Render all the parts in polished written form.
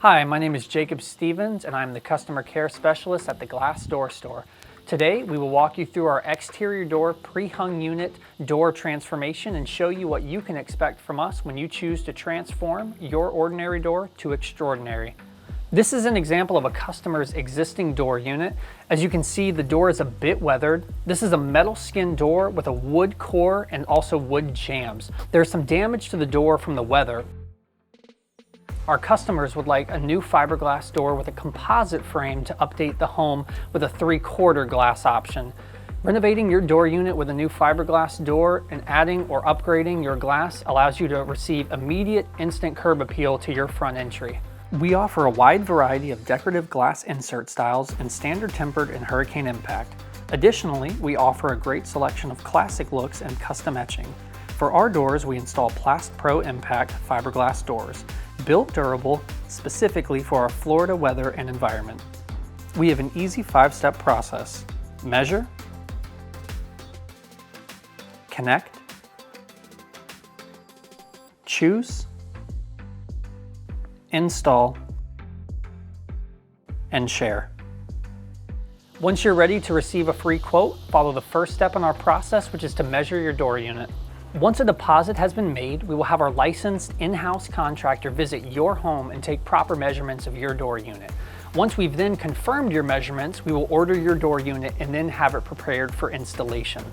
Hi, my name is Jacob Stevens and I'm the customer care specialist at the Glass Door Store. Today we will walk you through our exterior door pre-hung unit door transformation and show you what you can expect from us when you choose to transform your ordinary door to extraordinary. This is an example of a customer's existing door unit. As you can see, the door is a bit weathered. This is a metal skin door with a wood core and also wood jambs. There's some damage to the door from the weather. Our customers would like a new fiberglass door with a composite frame to update the home with a 3/4 glass option. Renovating your door unit with a new fiberglass door and adding or upgrading your glass allows you to receive immediate instant curb appeal to your front entry. We offer a wide variety of decorative glass insert styles in standard tempered and hurricane impact. Additionally, we offer a great selection of classic looks and custom etching. For our doors, we install Plast Pro Impact fiberglass doors, built durable specifically for our Florida weather and environment. We have an easy 5-step process. Measure, connect, choose, install, and share. Once you're ready to receive a free quote, follow the first step in our process, which is to measure your door unit. Once a deposit has been made, we will have our licensed in-house contractor visit your home and take proper measurements of your door unit. Once we've then confirmed your measurements, we will order your door unit and then have it prepared for installation.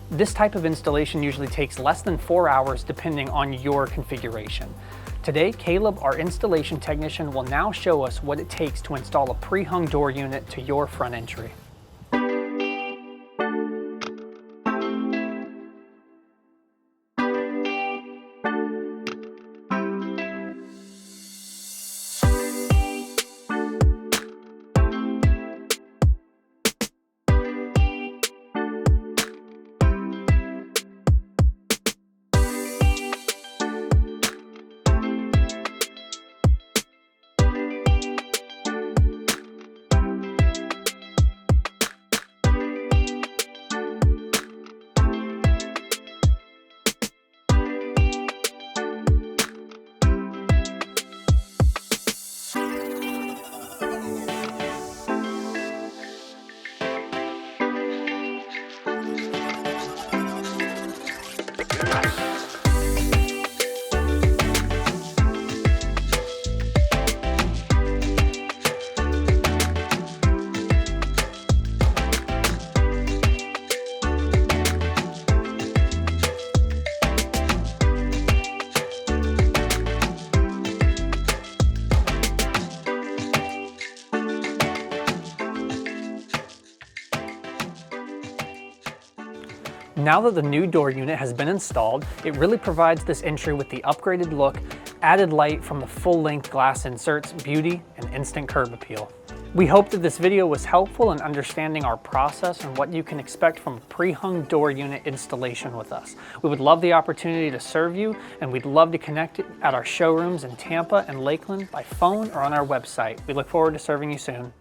This type of installation usually takes less than 4 hours depending on your configuration. Today, Caleb, our installation technician, will now show us what it takes to install a pre-hung door unit to your front entry. Now that the new door unit has been installed, it really provides this entry with the upgraded look, added light from the full-length glass inserts, beauty, and instant curb appeal. We hope that this video was helpful in understanding our process and what you can expect from a pre-hung door unit installation with us. We would love the opportunity to serve you, and we'd love to connect at our showrooms in Tampa and Lakeland by phone or on our website. We look forward to serving you soon.